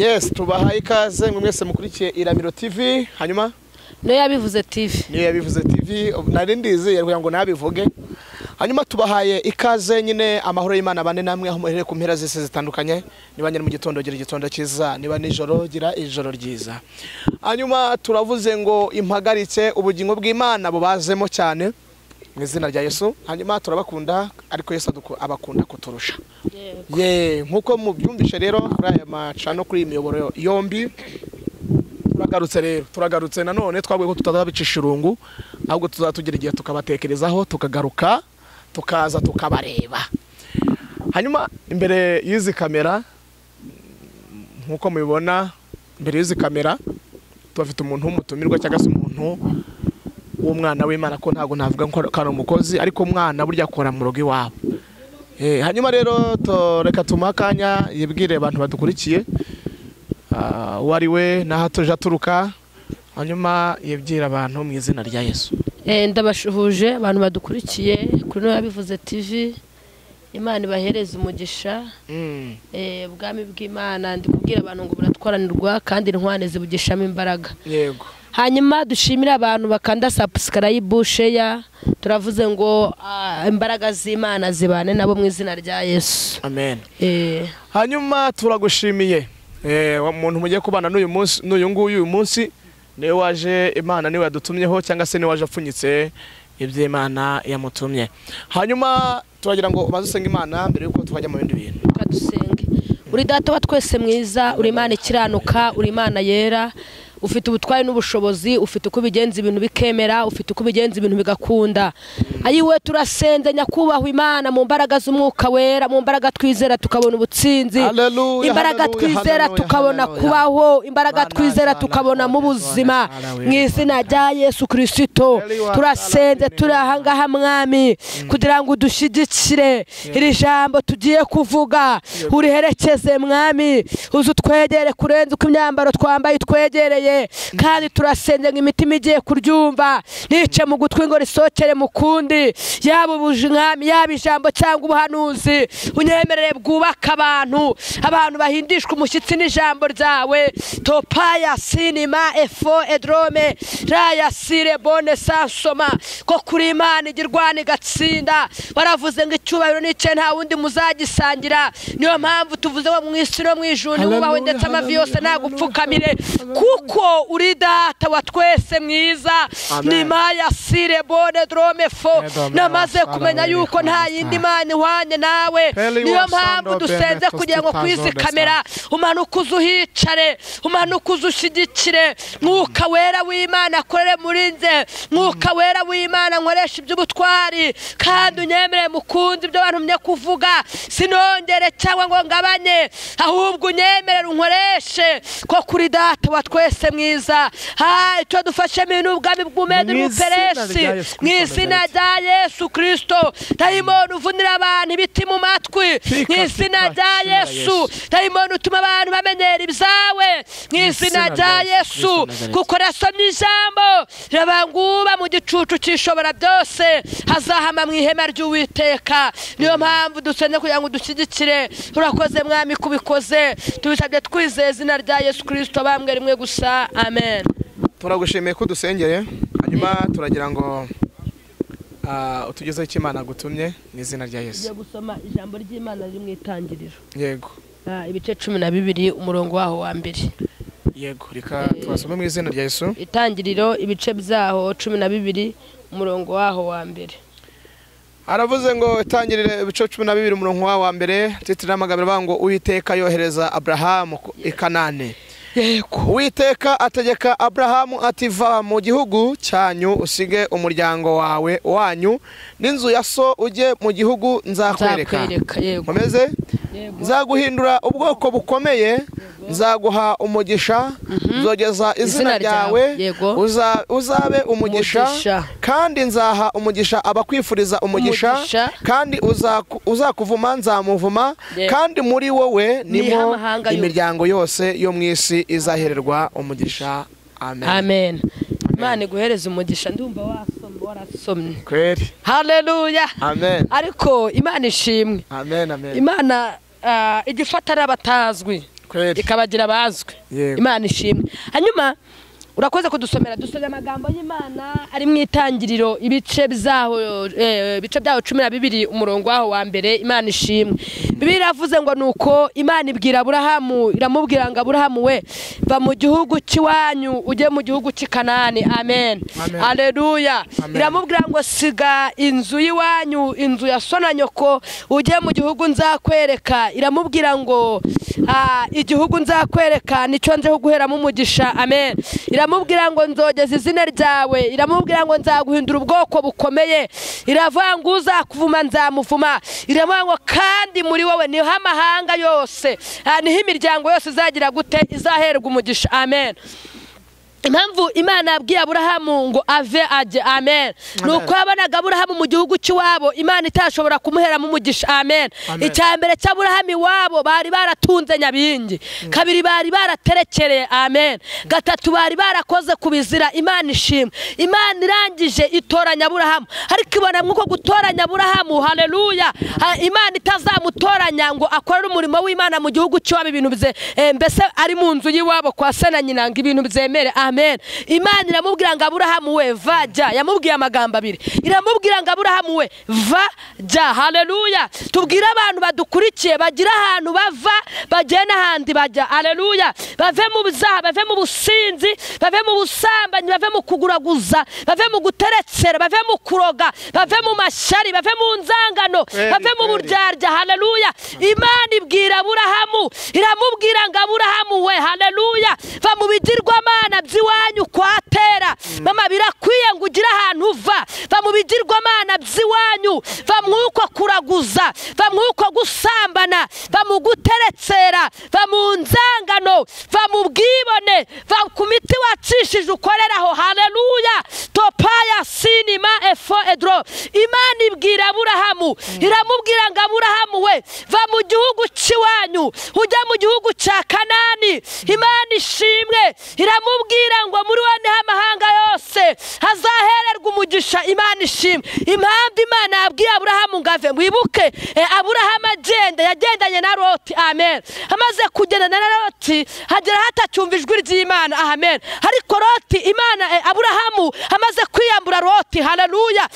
Yes, tubahaye ikaze mwese mukurikiye Iramiro TV. Hanyuma no yabivuze TV. Niyo yabivuze TV. Nari ndize kugira ngo nabivuge. Hanyuma tubahaye ikaze nyine amahoro y'Imana bane namwe aho muherere ku mpera zese zitandukanye. Niba nyine mu gitondo gira igitondo cyiza, niba nijoro gira ijoro ryiza. Hanyuma turavuze ngo impagaritse ubugingo bw'Imana bubazemo cyane mu izina rya Yesu. Hanyuma turabakunda ariko Yesu abakunda kuturusha. Nkuko mubyumvishe rero kuri aya macano kuri imiyoboro yombi turagarutse nanone twabwiye ko tutazabicisha irungu ahubwo tuzatugira igihe tukabatekerezaho tukagaruka tukaza tukabareba. Hanyuma imbere y'izi kamera nkuko mubibona imbere y'izi kamera tubafite umuntu w'umutumirwa cyangwa se umuntu w'umwana w'Imana ko ntago navuga ko ari umukozi ariko umwana burya akora mu rugo iwabo. Hanyuma rero reka tumakanya yibwire abantu badukurikiye wari we naho tuje aturuka hanyuma yibwira abantu mu izina rya Yesu. Ndabashuhuje abantu badukurikiye kuri no yabivuze TV. Imana ibahereza umugisha ubwami bw'Imana ndi kubwira abantu ngo buratwaranirwa kandi intwane zibugishamo imbaraga. Yego. Hanyuma dushimira abantu bakanda subscribe share turavuze ngo imbaraga z'Imana zibane nabo mu izina rya Yesu. Amen. Hanyuma turagushimiye umuntu mugiye kubana n'uyu munsi niwe waje Imana niwe yadutumyeho cyangwa se niwe waje apfunyitse ibyo Imana yamutumye. Hanyuma turagira ngo bazusenga Imana mbere yuko twajya mu bindi bintu. Kadusenge. Uri data wa twese mwiza, uri Imana ikiranuka, uri Imana yera. Ufite ubutwari n'ubushobozi, ufite uko bigenza ibintu bikemera, ufite uko bigenza ibintu bigakunda. Ayiwe turasenze nyakubahwa Imana mu mbaraga z'umwuka wera, mu mbaraga twizera tukabona ubutsinzi. Imbaraga twizera tukabona kubaho, imbaraga twizera tukabona mu buzima. Mu izina rya Yesu Kristo turasenze turahangaha mwami kugira ngo dushyigikire iri jambo tugiye kuvuga. Uriherekeze mwami, uzutwegere kurenza uko imyambaro twambaye twegereye. Kandi turasenge ngo imitima igiye kuryumva nice mu gutwi ngo risokere mu kundi yaba ubujinami yaba ijambo cyangwa ubuhanuzi unyemerere bwubaka abantu bahindishwa umushyitsi n'ijambo ryawe. Topaya sinima efo edrome raya sire bone sansoma ko kuri Imana igirwana igatsinda. Waravuze ngo icyubahiro nice nta wundi muzagisangira. Niyo mpamvu tuvuze ngo mu isi no mu ijuru wubawe ndetse amavi yose nagupfukamire kuko uri data wa twese mwiza. Ni maya sire bone drome fo namaze kumenya yuko nta yindi Mana ihwanye nawe. Niyo mpamvu dusenze kugira ngo kwizi kamera umanuka uzuhicare umanuka uzushyigikire. Mwuka wera w'Imana akorere muri nze, mwuka wera w'Imana nkoresha iby'ubutwari kandi unyemerere mukundi ibyo bantumye kuvuga sinongere cyangwa ngo ngabanye ahubwo unyemerere unkoreshe ko kuri data wa twese mwiza. Icyo dufashe ibintu ubwami bw'umedi n'uperesi mu izina rya Yesu Kristo. Dayimoni uvunira abantu ibiti mu matwi mu izina rya Yesu. Dayimoni utuma abantu bamenyera ibyawe mu izina rya Yesu kuko rasomye ijambo rabanguba mu gicucu cyishobora byose hazahama mu ihema ry'Uwiteka. Niyo mpamvu dusenye kugira ngo dushyigikire. Urakoze mwami kubikoze tubisabye twizeye izina rya Yesu Kristo bambwe rimwe gusa. Amen. Turagushimiye ko dusengeye hanyuma turagira ngo utugezeho icyo Imana gutumye mu izina rya Yesu. Tugiye gusoma ijambo ry'Imana riri mu Itangiriro. Yego. Ibice 12 umurongo waho wa mbere. Yego reka twasome mu izina rya Yesu. Itangiriro ibice byaho 12 umurongo waho wa mbere. Aravuze ngo Itangiriro ibice 12 umurongo waho wa mbere titira amagambo bango Uwiteka yohereza Abrahamu i Kanani. Uwiteka ategeka Abrahamu ati va mu gihugu cyanyu usige umuryango wawe wanyu n'inzu ya so ujye mu gihugu nzakwereka. Komeze nzaguhindura ubwoko bukomeye, nzaguha umugisha, nzogeza izina ryawe uzabe umugisha kandi nzaha umugisha abakwifuriza umugisha kandi uzakuvuma nzamuvuma kandi muri wowe nimo imiryango yose yo mu isi izahererwa umugisha. Amen. Amen. Imana iguhereze umugisha ndumva warasomye. Kweli. Haleluya. Amen. Ariko Imana ishimwe. Amen. Amen. Imana igifatara abatazwi. ikabagira bazwe. Imana ishimwe. Hanyuma urakoze kudusomera dusomye amagambo y'Imana ari mu itangiriro ibice byaho 12 umurongo waho wa mbere. Imana ishimwe. Bibiliya iravuze ngo nuko Imana ibwira Aburahamu iramubwira ngo Aburahamu we va mu gihugu cy'iwanyu ujye mu gihugu cy'Ikanani. Amen. Haleluya. Iramubwira ngo siga inzu y'iwanyu inzu ya so na nyoko ujye mu gihugu nzakwereka. Iramubwira ngo igihugu nzakwereka nico nje guheramo umugisha. Amen. Iramubwira ngo nzogeza izina ryawe. Iramubwira ngo nzaguhindura ubwoko bukomeye. Iravuga ngo uzakuvuma nzamuvuma. Iravuga ngo kandi muri wowe niho amahanga yose niho imiryango yose izagira gute izaherwa umugisha. Amen. Impamvu Imana yabwiye Aburahamu ngo ave ajye. Amen. Nuko yabanaga Aburahamu mu gihugu cy'iwabo Imana itashobora kumuheramo umugisha. Amen. Icyambere cy'Aburahamu iwabo bari baratunze nyabingi. Kabiri bari baraterekereye. Amen. Gatatu bari barakoze kubizira. Imana ishimwe. Imana irangije itoranya Aburahamu ariko ibona mwuko gutoranya Aburahamu. Haleluya. Imana itazamutoranya ngo akorere umurimo w'Imana mu gihugu cy'iwabo ibintu bye mbese ari mu nzu y'iwabo kwa se na nyina ngo ibintu byemere. Amen. Imana iramubwira ngo Aburahamu we va jya. Yamubwiye amagambo abiri. Iramubwira ngo Aburahamu we va jya. Haleluya. Tubwire abantu badukurikiye bagira ahantu bava bagena handi bajya. Haleluya. Bave mu byaha, bave mu businzi, bave mu busambanyi, bave mu kuguraguza, bave mu guteretsera, bave mu kuroga, bave mu mashyari, bave mu nzangano, bave mu buryarya. Haleluya. Imana ibwira Aburahamu iramubwira ngo Aburahamu we haleluya va mu bigirwamana by'iwanyu kwa Tera. Mama birakwiye ngo ugire ahantu uva. Va mu bigirwamana by'iwanyu. Va mwuko kuraguza. Va mwuko gusambana. Va mu guteretsera. Va mu nzangano. Va mu bwibone. Va ku miti wacishije ukoreraho. Haleluya. Topaya sinima efo edro. Imana ibwira Aburahamu iramubwira ngo Aburahamu we va mu gihugu cy'iwanyu ujya mu gihugu cya Kanani. Imana ishimwe. Iramubwira ngo muri wane amahanga yose hazahererwa umugisha. Imana ishimwe. Impamvu Imana yabwiye Aburahamu ngo ave mwibuke Aburahamu yagendanye na Loti. Amen. Amaze kugendana na Loti hagera hatacyumva ijwi ry'Imana. Amen. Ariko Loti Imana Aburahamu amaze kwiyambura Loti. Haleluya.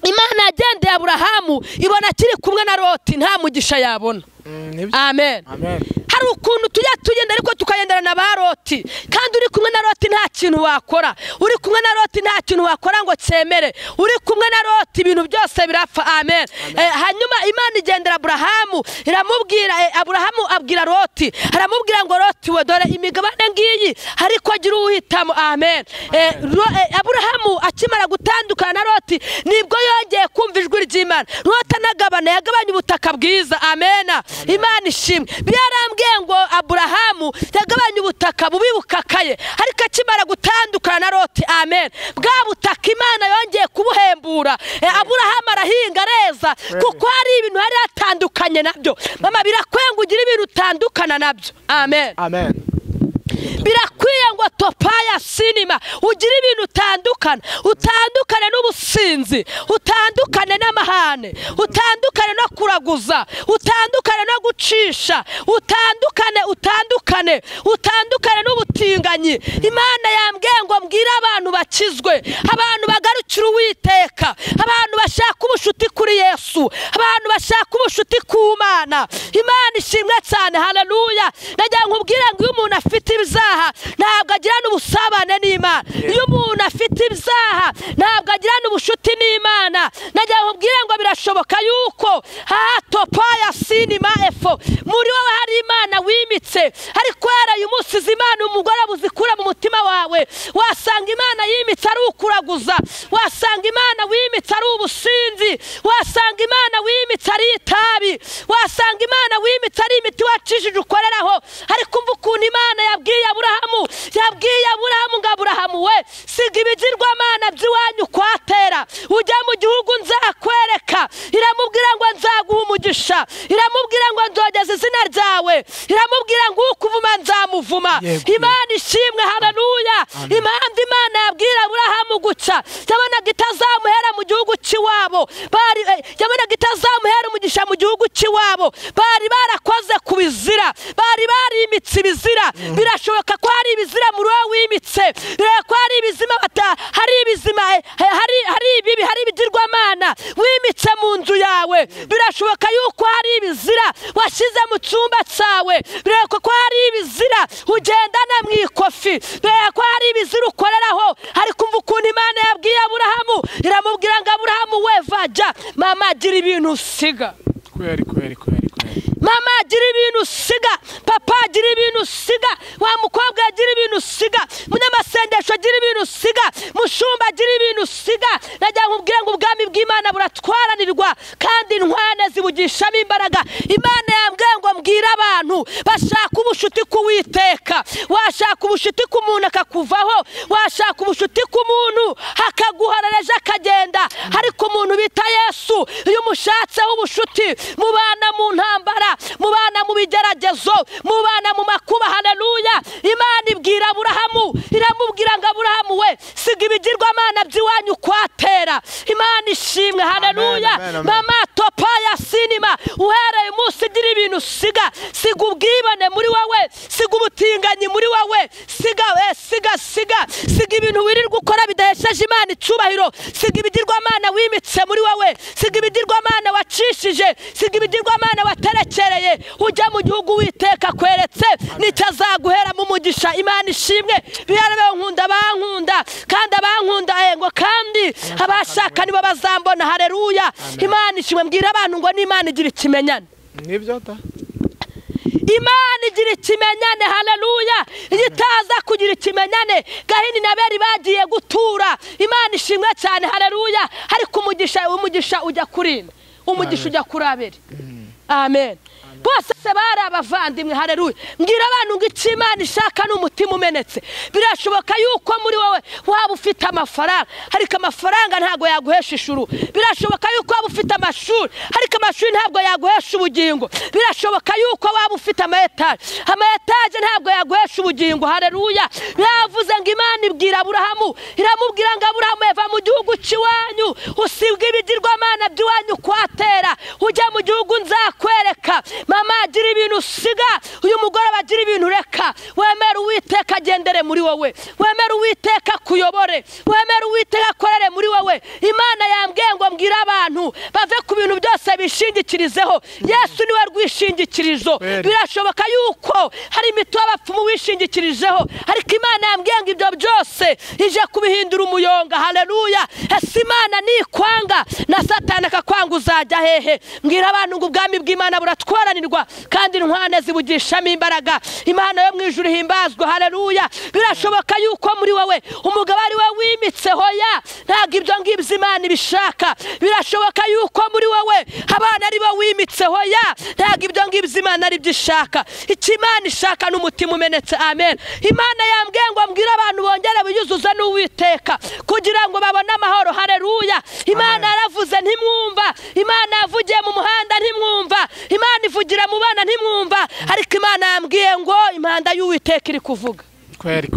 Imana yagendeye Aburahamu ibona kiri kumwe na Loti nta mugisha yabona. Amen. Hari ukuntu tugenda ariko tukagendana na ba Loti kandi uri kumwe na Loti nta kintu wakora. Uri kumwe na Loti nta kintu wakora ngo cyemere. Uri kumwe na Loti ibintu byose birapfa. Amen. Hanyuma Imana igendera Aburahamu iramubwira Aburahamu abwira Loti aramubwira ngo Loti we dore imigabane ngiyi ariko agira uhitamo. Amen. Aburahamu akimara gutandukana na Loti nibwo yongeye kumva ijwi ry'Imana. Loti anagabana yagabanye ubutaka bwiza. Amen. Imana ishimwe. Byarambwiye ngo Aburahamu yagabanye ubutaka bubi bukakaye ariko akimara gutandukana na Loti. Amen. Bwa butaka Imana yongeye kubuhembura. Aburahamu arahinga neza kuko hari ibintu hari atandukanye nabyo. Mama birakwiye ngo ugire ibintu utandukana nabyo. Amen. Amen. Birakwiye ngo topaya sinima ugire ibintu utandukane n'ubusinzi, utandukane n'amahane, utandukane no kuraguza, utandukane no gucisha, utandukane n'ubutinganyi. Imana yambwiye ngo mbwira abantu bakizwe, abantu bagarukira Uwiteka, abantu bashaka ubushuti kuri Yesu, abantu bashaka ubushuti ku Mana. Imana ishimwe cyane. Haleluya. Najya nkubwira ngo iyo umuntu afite ibyaha ntabwo agirana ubusabane n'Imana. Iyo umuntu afite ibyaha ntabwo agirana ubushuti n'Imana. Najya nkubwira ngo birashoboka yuko topaya sinima efo muri wowe hari Imana wimitse ariko yaraye umusize Imana umugore buzikura mu mutima wawe. Wasanga Imana yimitse ari ukuraguza, wasanga Imana wimitse ari ubusinzi, wasanga Imana wimitse ari itabi, wasanga Imana wimitse ari imiti wacishije ukoreraho. Ariko umva ukuntu Imana yabwiye Aburahamu ngo Aburahamu we siga ibigirwamana by'iwanyu kwa Tera ujya mu gihugu nzakwereka. Iramubwira ngo nzaguha umugisha, iramubwira ngo nzogeza izina ryawe, iramubwira ngo ukuvuma nzamuvuma. Imana ishimwe. Haleluya. Impamvu Imana yabwira Aburahamu guca yabonaga itazamuhera mu gihugu cy'iwabo, yabonaga itazamuhera umugisha mu gihugu cy'iwabo, bari barakoze ku bizira, bari barimitse ibizira. Birashoboka ko hari ibizira muri wowe wimitse, birashoboka ko hari ibizima hari ibizima, hari ibibi, hari ibigirwamana wimitse mu nzu yawe. Birashoboka yuko hari ibizira washyize mu cyumba cyawe, birashoboka ko hari ibizira ugendana mu ikofi, birashoboka ko hari ibizira ukoreraho. Ariko umva ukuntu Imana yabwiye Aburahamu, iramubwira ngo Aburahamu we vajya, mama gira ibintu usiga. Mama gira ibintu usiga, papa gira ibintu usiga, wa mukobwa gira ibintu usiga, munyamasengesho gira ibintu usiga, mushumba gira ibintu usiga. Najya nkubwira ngo ubwami bw'Imana buratwaranirwa kandi intwane zibugishamo imbaraga. Imana yambwiye ngo mbwira abantu bashaka ubushuti k'Uwiteka. Washaka ubushuti ku muntu akakuvaho, washaka ubushuti ku muntu akaguharareje akagenda. Ariko umuntu bita Yesu, iyo umushatseho ubushuti, mubana mu ntambara, mubana mu bigeragezo, mubana mu makuba. Haleluya. Imana ibwira Aburahamu, iramubwira ngo Aburahamu we siga ibigirwamana by'iwanyu kwatera. Imana ishimwe. Haleluya. Mama topa ya sinima, uhereye umunsi gira ibintu usiga. Siga ubwibane muri wowe, siga ubutinganyi muri wowe, siga ibintu wirirwa ukora bidahesheje Imana icyubahiro. Siga ibigirwamana wimitse muri wowe, siga ibigirwamana wacishije, siga ibigirwamana waterekereye. Ujya mu gihugu Uwiteka kweretse, nitazaguhera mu mugisha. Imana ishimwe. Birabeho nkunda bankunda, kandi abankunda ngo kandi abashaka nibo bazambona. Haleluya. Imana ishimwe. Mbwira abantu ngo n'Imana igira ikimenyane. Nibyo ta Imana igira ikimenyane. Haleluya. Itaza kugira ikimenyane, Gahini na Abeli bagiye gutura. Imana ishimwe cyane. Haleluya. Ariko umugisha ujya kuri ine, umugisha ujya kuri Abeli. Amen. Bose bari abavandimwe. Haleluya. Mbwira abantu ngo icyo Imana ishaka n'umutima umenetse. Birashoboka yuko muri wowe waba ufite amafaranga, ariko amafaranga ntabwo yaguhesha ishuru. Birashoboka yuko waba ufite amashuri, ariko amashuri ntabwo yaguhesha ubugingo. Birashoboka yuko waba ufite amayetaje ntabwo yaguhesha ubugingo. Haleluya. Yavuze ngo Imana ibwira Aburahamu, iramubwira ngo Aburahamu eva mu gihugu cy'iwanyu, usibwe ibigirwamana by'iwanyu kwatera, ujya mu gihugu nzakwereka. Mama gira ibintu usiga, uyu mugore bagira ibintu reka. Wemera Uwiteka agendere muri wowe, wemera Uwiteka kuyobore, wemera Uwiteka akorere muri wowe. Imana yambwiye ngo mbwira abantu bave ku bintu byose bishingikirizeho. Yesu niwe rwishingikirizo. Birashoboka yuko hari imiti y'abapfumu wishingikirijeho, ariko Imana yambwiye ngo ibyo byose ije kubihindura umuyonga. Haleluya. Ese Imana nikwanga na Satani akakwanga uzajya hehe? Mbwira abantu ngo ubwami bw'Imana buratwaranirwa kandi intwane zibugishamo imbaraga. Imana yo mu ijuru himbazwa. Haleluya. Birashoboka yuko muri wowe umugabo ari we wimitse hoya, ntabwo ibyo ngibyo Imana ibishaka. Birashoboka yuko muri wowe abana ari bo wimitse hoya, ntabwo ibyo ngibyo Imana ari byishaka. Icyo Imana ishaka n'umutima umenetse. Amen. Imana yambwiye ngo mbwira abantu bongere biyuzuza n'Uwiteka kugira ngo babone amahoro. Haleluya. Imana yaravuze ntimwumva, Imana yavugiye mu muhanda ntimwumva, Imana ivugira mu bana ntimwumva, ariko Imana yambwiye ngo impanda y'Uwiteka iri kuvuga. Kweri.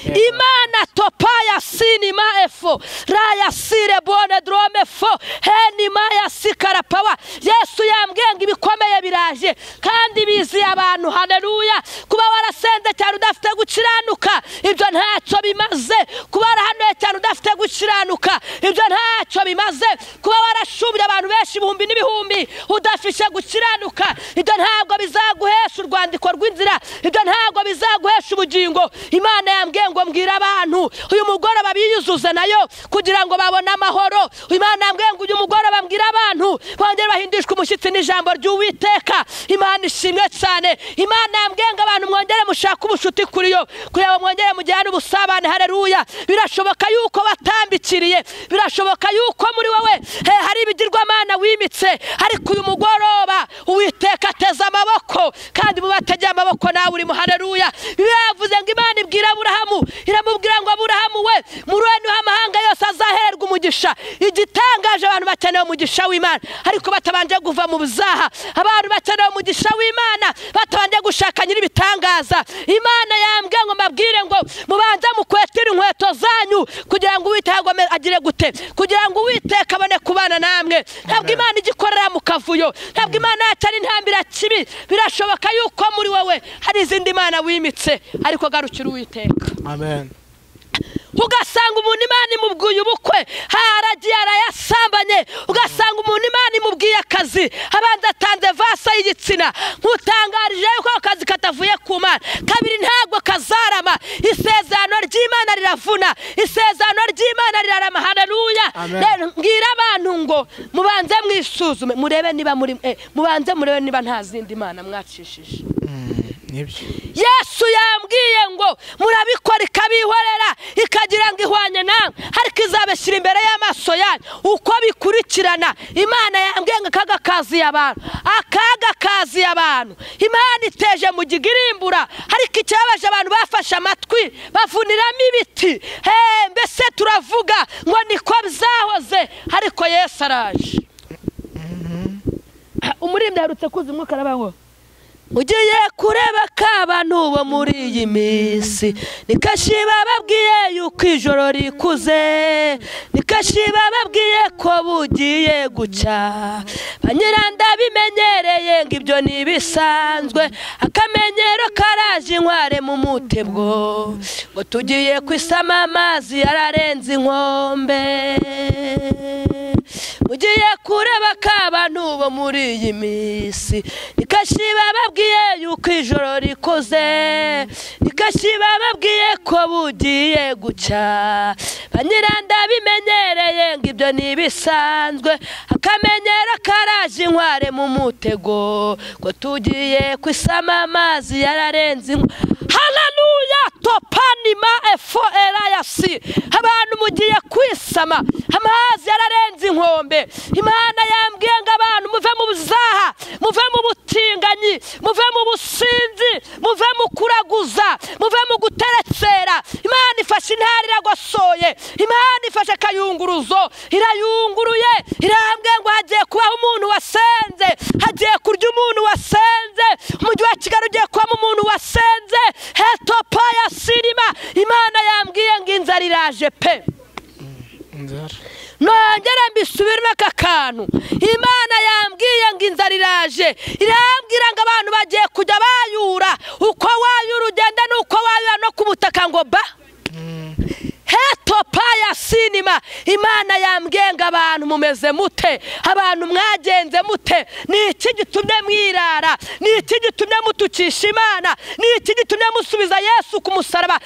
Imana topaya sinima efo raya sire bone drome fo heni maya sikara pawa. Yesu yambwiye ngo ibikomeye biraje kandi biziye abantu. Haleluya. Kuba warasenze cyane udafite gukiranuka, ibyo ntacyo bimaze. Kuba warahanuye cyane udafite gukiranuka, ibyo ntacyo bimaze. Kuba warashubye abantu benshi ibihumbi n'ibihumbi udafishe gukiranuka, ibyo ntabwo bizaguhesha urwandiko rw'inzira, ibyo ntabwo bizaguhesha ubugingo. Imana yambwiye ngo mbwira abantu uyu mugoroba biyuzuze nayo kugira ngo babone amahoro. Imana yambwiye ngo uyu mugoroba mbwira abantu bongere bahindishwe umushyitsi n'ijambo ry'Uwiteka. Imana ishimwe cyane. Imana yambwiye ngo abantu mwongere mushaka ubushuti kuri yo, kugira ngo mwongere mujyane ubusabane. Haleluya. Birashoboka yuko watambikiriye, birashoboka yuko muri wowe hari ibigirwamana wimitse, ariko uyu mugoroba Uwiteka ateze amaboko, kandi mu bategeye amaboko nawe urimo. Haleluya. Bivuze ngo Imana ibwira Aburahamu, iramubwira ngo Aburahamu we muri we niho amahanga yose azaherwa umugisha. Igitangaje abantu bakeneye umugisha w'Imana, ariko batabanje kuva mu buzaha. Abantu bakeneye umugisha w'Imana batabanje gushaka nyir'ibitangaza. Imana yambwiye ngo mbabwire ngo mubanze mukwetire inkweto zanyu kugira ngo Uwiteka agire gute, kugira ngo Uwiteka abone kubana namwe. Ntabwo Imana igikorera mu kavuyo, ntabwo Imana yatari intambira kibi. Birashoboka yuko muri wowe hari izindi Imana wimitse, ariko garukira Uwiteka. Amen. Ugasanga umuntu Imana imubwiye ubukwe haragiye arayasambanye, ugasanga umuntu Imana imubwiye akazi abanza atanze vasa y'igitsina, nkutangarije yuko akazi katavuye ku Mana. Kabiri ntabwo kazarama, isezerano ry'Imana riravuna, isezerano ry'Imana rirarama. Haleluya. Ngira abantu ngo mubanze mwisuzume murebe niba muri mubanze murebe niba nta zindi Mana mwacishije. Yesu yambwiye ngo murabikora ikabihorera ikagira ngo ihwanye namwe, ariko izabeshyira imbere y'amaso yanyu uko bikurikirana. Imana yambwiye ngo akaga kaziye abantu, Imana iteje mu gigirimbura, ariko ikibabaje abantu bafashe amatwi bavuniramo ibiti. Mbese turavuga ngo niko byahoze, ariko Yesu araje. Umuririmbyi aherutse kuza umwuka arabango ugiye kureba k'abantu bo muri iyi minsi, nikashiba babwiye yuko ijoro rikuze, nikashiba babwiye ko bugiye gucya. Banyiranda bimenyereye ngo ibyo nibisanzwe, akamenyero karaje inkware mu mutebwo, ngo tugiye kwisama amazi yararenze inkombe. Ugiye kureba k'abantu bo muri iyi minsi, nikashiba babwiye yuko ijoro rikoze, nikashiba babwiye ko bugiye gucya. Banyiranda bimenyereye ngo ibyo nibisanzwe, akamenyero karaje inkware mu mutego, ngo tugiye kwisama amazi yararenze inkombe. Haleluya. Topanima efo erayasi. Abantu mugiye kwisama amazi yararenze inkombe. Imana yambwiye ngo abantu muve mu buzaha, muve mu butinganyi, muve mu businzi, muve mu kuraguza, muve mu guteretsera. Imana ifashe intara iragosoye, Imana ifashe akayunguruzo irayunguruye, irambwiye ngo hagiye kubaho umuntu wasenze, hagiye kurya umuntu wasenze. Umujyi wa Kigali ugiye kubamo umuntu wasenze. Hetopaya sirima. Imana yambwiye ngo inzara iraje pe. Nongera mbisubiremo aka kantu. Imana yambwiye ngo inzara iraje, irambwira ngo abantu bagiye kujya bayura. Uko wayura ugenda nuko wayura no ku butaka ngo ba. Hetopaya sinima. Imana yambwiye ngo abantu mumeze mute, abantu mwagenze mute, ni iki gitumye mwirara, ni iki gitumye mutukisha Imana, ni iki gitumye musubiza Yesu ku musaraba.